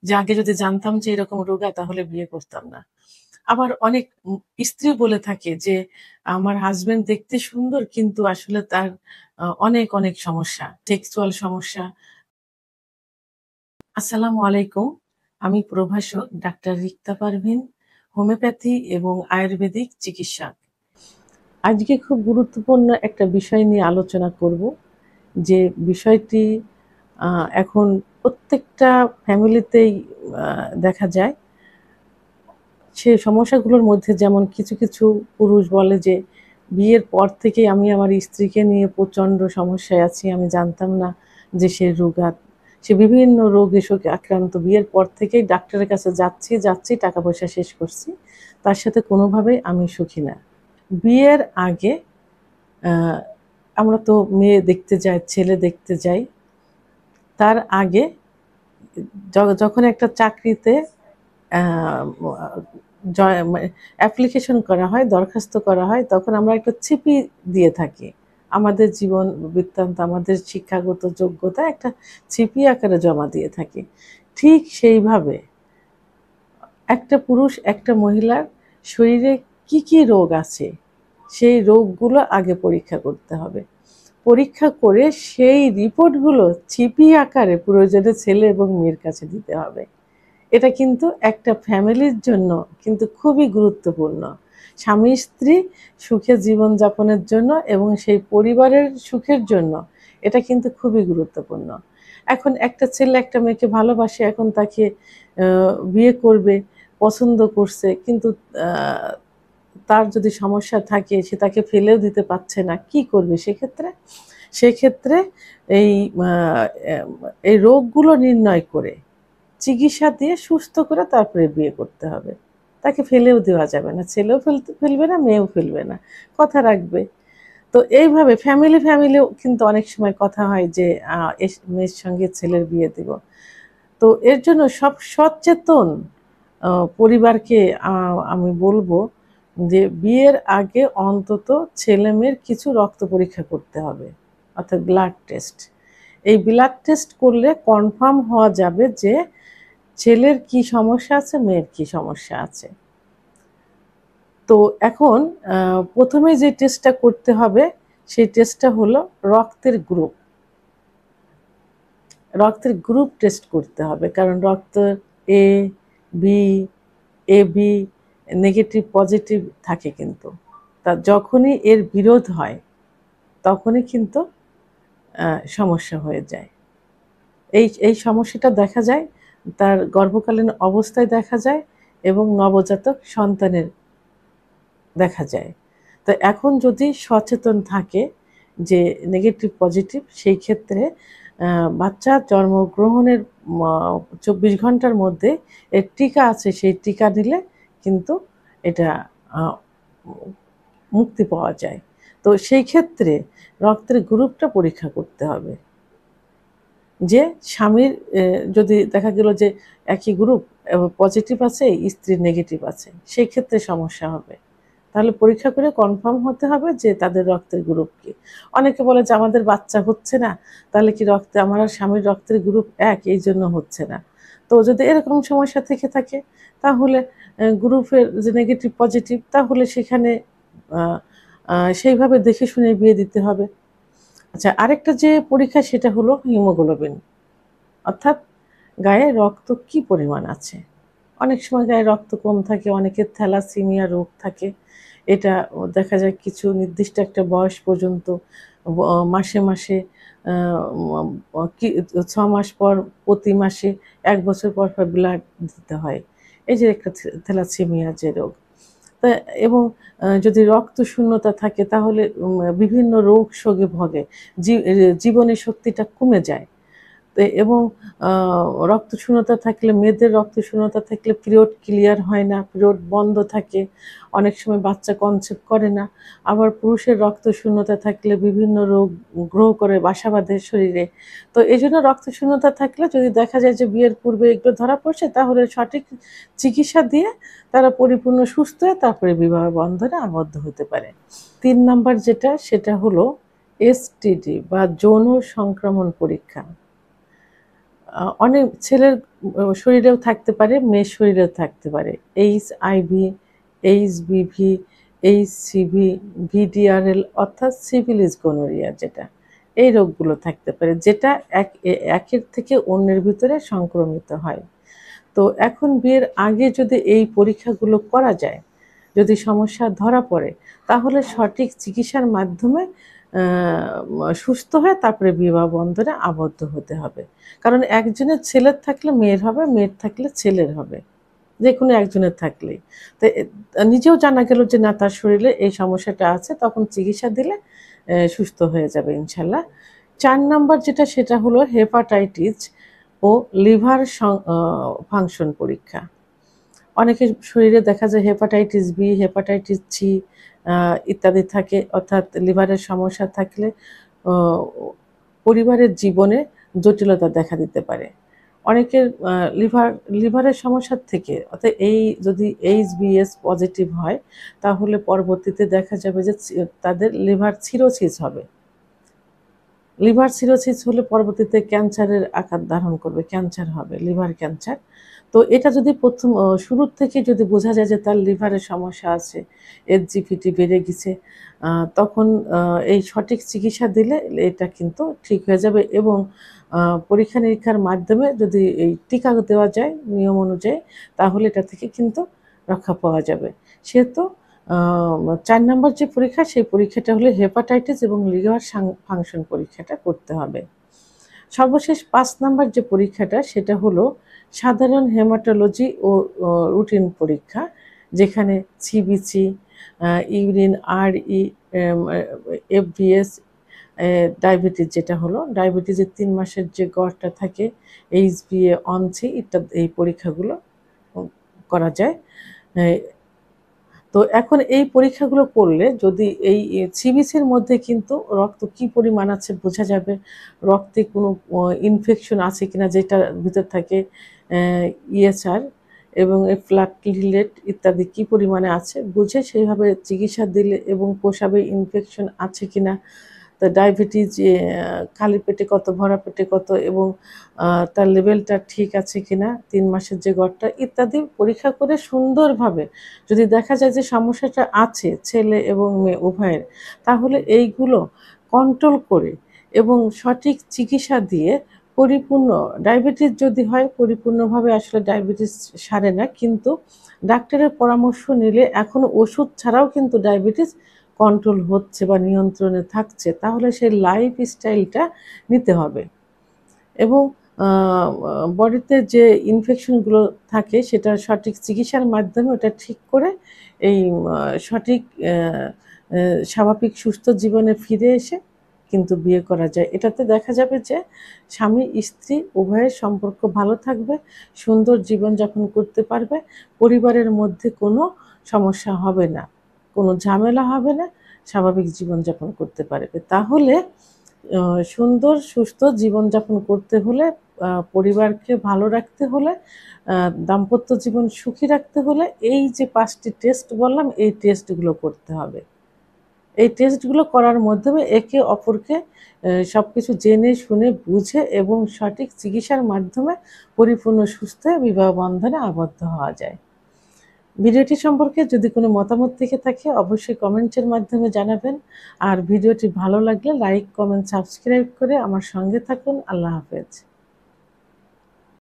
যে আগে যদি জানতাম যে এরকম রোগা তাহলে বিয়ে করতাম না। আবার অনেক স্ত্রী বলে থাকে যে আমার হাসব্যান্ড দেখতে সুন্দর কিন্তু আসলে তার অনেক, অনেক সমস্যা, সেক্সুয়াল সমস্যা। আসসালামু আলাইকুম। আমি প্রভাষক ডাক্তার রিক্তা পারভীন, হোমিওপ্যাথি এবং আয়ুর্বেদিক চিকিৎসক। আজকে খুব গুরুত্বপূর্ণ একটা বিষয় নিয়ে আলোচনা করব। যে বিষয়টি এখন প্রত্যেকটা ফ্যামিলিতেই দেখা যায়। সে সমস্যাগুলোর মধ্যে যেমন কিছু, কিছু পুরুষ বলে যে বিয়ের পর থেকেই আমি আমার স্ত্রীকে নিয়ে প্রচণ্ড সমস্যায় আছি। আমি জানতাম না যে সে রোগা। সে বিভিন্ন রোগে শোকে আক্রান্ত। বিয়ের পর থেকেই ডাক্তারের কাছে যাচ্ছি, টাকা পয়সা শেষ করছি। তার সাথে কোনোভাবেই আমি সুখী না। বিয়ের আগে আ আমরা তো মেয়ে দেখতে যাই, ছেলে দেখতে যাই। তার আগে যখন একটা চাকরিতে আ অ্যাপ্লিকেশন করা হয়, দরখাস্ত করা হয়, তখন আমরা একটা ছিপি দিয়ে থাকি। আমাদের জীবন বৃত্তান্ত, আমাদের শিক্ষাগত যোগ্যতা একটা ছিপি আকারে জমা দিয়ে থাকি। ঠিক সেইভাবে একটা পুরুষ, একটা মহিলার শরীরে কি, কি রোগ আছে, সেই রোগগুলো আগে পরীক্ষা করতে হবে। পরীক্ষা করে সেই রিপোর্টগুলো ছিপি আকারে প্রয়োজনে ছেলে এবং মেয়ের কাছে দিতে হবে। এটা কিন্তু একটা ফ্যামিলির জন্য কিন্তু খুবই গুরুত্বপূর্ণ। স্বামী স্ত্রী সুখে জীবনযাপনের জন্য এবং সেই পরিবারের সুখের জন্য এটা কিন্তু খুবই গুরুত্বপূর্ণ। এখন একটা ছেলে একটা মেয়েকে ভালোবাসে, এখন তাকে বিয়ে করবে, পছন্দ করছে, কিন্তু তার যদি সমস্যা থাকে, সে তাকে ফেলেও দিতে পারছে না, কি করবে সেক্ষেত্রে? সেক্ষেত্রে এই এই রোগগুলো নির্ণয় করে চিকিৎসা দিয়ে সুস্থ করে তারপরে বিয়ে করতে হবে। তাকে ফেলেও দেওয়া যাবে না। ছেলেও ফেলবে না, মেয়েও ফেলবে না। কথা রাখবে। তো এইভাবে ফ্যামিলিও কিন্তু অনেক সময় কথা হয় যে মেয়ের সঙ্গে ছেলের বিয়ে দিব। তো এর জন্য সব সচেতন পরিবারকে আমি বলব যে বিয়ের আগে অন্তত ছেলেমেয়ের কিছু রক্ত পরীক্ষা করতে হবে, অর্থাৎ ব্লাড টেস্ট। এই ব্লাড টেস্ট করলে কনফার্ম হওয়া যাবে যে ছেলের কি সমস্যা আছে, মেয়ের কি সমস্যা আছে। তো এখন প্রথমে যে টেস্টটা করতে হবে সেই টেস্টটা হলো রক্তের গ্রুপ। রক্তের গ্রুপ টেস্ট করতে হবে, কারণ রক্ত A B, AB negative positive থাকে, কিন্তু তা যখনই এর বিরোধ হয় তখনই কিন্তু সমস্যা হয়ে যায়। এই সমস্যাটা দেখা যায় তার গর্ভকালীন অবস্থায় দেখা যায় এবং নবজাতক সন্তানের দেখা যায়। তো এখন যদি সচেতন থাকে যে নেগেটিভ পজিটিভ, সেই ক্ষেত্রে বাচ্চা জন্মগ্রহণের ২৪ ঘন্টার মধ্যে এর টিকা আছে, সেই টিকা নিলে কিন্তু এটা মুক্তি পাওয়া যায়। তো সেই ক্ষেত্রে রক্তের গ্রুপটা পরীক্ষা করতে হবে। যে স্বামীর যদি দেখা গেল যে একই গ্রুপ পজিটিভ আছে, স্ত্রীর নেগেটিভ আছে, সেই ক্ষেত্রে সমস্যা হবে। তাহলে পরীক্ষা করে কনফার্ম হতে হবে যে তাদের রক্তের গ্রুপ কি। অনেকে বলে যে আমাদের বাচ্চা হচ্ছে না, তাহলে কি আমার আর স্বামীর রক্তের গ্রুপ এক, এই জন্য হচ্ছে না। তো যদি এরকম সমস্যা থেকে থাকে তাহলে গ্রুপের যে নেগেটিভ পজিটিভ, তাহলে সেখানে সেইভাবে দেখে শুনে বিয়ে দিতে হবে। আচ্ছা, আরেকটা যে পরীক্ষা সেটা হলো হিমোগ্লোবিন, অর্থাৎ গায়ে রক্ত কি পরিমাণ আছে। অনেক সময় গায়ে রক্ত কম থাকে, অনেকের থ্যালাসেমিয়া রোগ থাকে। এটা দেখা যায় কিছু নির্দিষ্ট একটা বয়স পর্যন্ত মাসে, মাসে ৬ মাস পর, প্রতি মাসে, ১ বছর পর ব্লাড দিতে হয়। এই যে একটা থ্যালাসেমিয়া যে রোগ। তা এবং যদি রক্ত শূন্যতা থাকে তাহলে বিভিন্ন রোগ শোকে ভোগে। জীবনের শক্তিটা কমে যায়। এবং রক্তশূন্যতা থাকলে, মেয়েদের রক্তশূন্যতা থাকলে পিরিয়ড ক্লিয়ার হয় না, পিরিয়ড বন্ধ থাকে, অনেক সময় বাচ্চা কনসেপ্ট করে না। আবার পুরুষের রক্তশূন্যতা থাকলে বিভিন্ন রোগ গ্রো করে, বাসা বাঁধে শরীরে। তো এই জন্য রক্তশূন্যতা থাকলে যদি দেখা যায় যে বিয়ের পূর্বে এগুলো ধরা পড়ছে, তাহলে সঠিক চিকিৎসা দিয়ে তারা পরিপূর্ণ সুস্থ হয়ে তারপরে বিবাহ বন্ধনে আবদ্ধ হতে পারে। ৩ নাম্বার যেটা, সেটা হলো এসটিডি বা যৌন সংক্রমণ পরীক্ষা। অনেক ছেলের শরীরেও থাকতে পারে, মেয়ের শরীরেও থাকতে পারে। HIV, HBV, HCV, VDRL অর্থাৎ সিফিলিস গনোরিয়া যেটা, এই রোগগুলো থাকতে পারে, যেটা একের থেকে অন্যের ভিতরে সংক্রমিত হয়। তো এখন বিয়ের আগে যদি এই পরীক্ষাগুলো করা যায়, যদি সমস্যা ধরা পড়ে, তাহলে সঠিক চিকিৎসার মাধ্যমে সুস্থ হয়ে তারপরে বিবাহ বন্ধনে আবদ্ধ হতে হবে। কারণ একজনের ছেলের থাকলে মেয়ের হবে, মেয়ের থাকলে ছেলের হবে, যে কোনো একজনের থাকলেই। তো নিজেও জানা গেল যে না, তার শরীরে এই সমস্যাটা আছে, তখন চিকিৎসা দিলে সুস্থ হয়ে যাবে ইনশাল্লাহ। 4 নাম্বার যেটা, সেটা হলো হেপাটাইটিস ও লিভার ফাংশন পরীক্ষা। অনেকের শরীরে দেখা যায় হেপাটাইটিস বি, হেপাটাইটিস সি ইত্যাদি থাকে, অর্থাৎ লিভারের সমস্যা থাকলে পরিবারের জীবনে জটিলতা দেখা দিতে পারে। অনেকের লিভারের সমস্যার থেকে, অর্থাৎ এই যদি HbS পজিটিভ হয়, তাহলে পরবর্তীতে দেখা যাবে যে তাদের লিভার সিরোসিস হবে। লিভার সিরোসিস হলে পরবর্তীতে ক্যান্সারের আকার ধারণ করবে, ক্যান্সার হবে, লিভার ক্যান্সার। তো এটা যদি প্রথম শুরুর থেকে যদি বোঝা যায় যে তার লিভারের সমস্যা আছে, SGPT বেড়ে গেছে, তখন এই সঠিক চিকিৎসা দিলে এটা কিন্তু ঠিক হয়ে যাবে। এবং পরীক্ষা নিরীক্ষার মাধ্যমে যদি এই টিকা দেওয়া যায় নিয়ম অনুযায়ী, তাহলে এটা থেকে কিন্তু রক্ষা পাওয়া যাবে। সেহেতু 4 নম্বর যে পরীক্ষা, সেই পরীক্ষাটা হলো হেপাটাইটিস এবং লিভার ফাংশন পরীক্ষাটা করতে হবে। সর্বশেষ 5 নাম্বার যে পরীক্ষাটা, সেটা হলো সাধারণ হেমাটোলজি ও রুটিন পরীক্ষা, যেখানে CBC, urine, RE, FBS, diabetes যেটা হলো, ডায়াবেটিসের 3 মাসের যে গড়টা থাকে, HbA1c ইত্যাদি, এই পরীক্ষাগুলো করা যায়। তো এখন এই পরীক্ষাগুলো করলে যদি এই সিবিসির মধ্যে কিন্তু রক্ত কি পরিমাণ আছে বোঝা যাবে, রক্তে কোনো ইনফেকশন আছে কিনা যেটার ভিতর থাকে ESR, এবং প্লাটলেট ইত্যাদি কি পরিমাণে আছে বুঝে সেইভাবে চিকিৎসা দিলে, এবং প্রস্রাবে ইনফেকশন আছে কিনা, তো ডায়াবেটিস খালি পেটে কত, ভরা পেটে কত, এবং তার লেভেলটা ঠিক আছে কিনা, 3 মাসের যে গড়টা ইত্যাদি পরীক্ষা করে সুন্দরভাবে যদি দেখা যায় যে সমস্যাটা আছে ছেলে এবং মেয়ে উভয়ের, তাহলে এইগুলো কন্ট্রোল করে এবং সঠিক চিকিৎসা দিয়ে পরিপূর্ণ, ডায়াবেটিস যদি হয় পরিপূর্ণভাবে আসলে ডায়াবেটিস সারে না, কিন্তু ডাক্তারের পরামর্শ নিলে এখন ওষুধ ছাড়াও কিন্তু ডায়াবেটিস কন্ট্রোল হচ্ছে বা নিয়ন্ত্রণে থাকছে, তাহলে সেই লাইফস্টাইলটা নিতে হবে। এবং বডিতে যে ইনফেকশনগুলো থাকে, সেটা সঠিক চিকিৎসার মাধ্যমে ওটা ঠিক করে এই সঠিক স্বাভাবিক সুস্থ জীবনে ফিরে এসে কিন্তু বিয়ে করা যায়। এটাতে দেখা যাবে যে স্বামী স্ত্রী উভয়ের সম্পর্ক ভালো থাকবে, সুন্দর জীবনযাপন করতে পারবে, পরিবারের মধ্যে কোনো সমস্যা হবে না, কোনো ঝামেলা হবে না, স্বাভাবিক জীবনযাপন করতে পারবে। তাহলে সুন্দর সুস্থ জীবনযাপন করতে হলে, পরিবারকে ভালো রাখতে হলে, দাম্পত্য জীবন সুখী রাখতে হলে, এই যে 5টি টেস্ট বললাম, এই টেস্টগুলো করতে হবে। এই টেস্টগুলো করার মাধ্যমে একে অপরকে সব কিছু জেনে শুনে বুঝে এবং সঠিক চিকিৎসার মাধ্যমে পরিপূর্ণ সুস্থ বিবাহ বন্ধনে আবদ্ধ হওয়া যায়। ভিডিওটি সম্পর্কে যদি কোনো মতামত থেকে থাকে অবশ্যই কমেন্টের মাধ্যমে জানাবেন। আর ভিডিওটি ভালো লাগলে লাইক, কমেন্ট, সাবস্ক্রাইব করে আমার সঙ্গে থাকুন। আল্লাহ হাফেজ।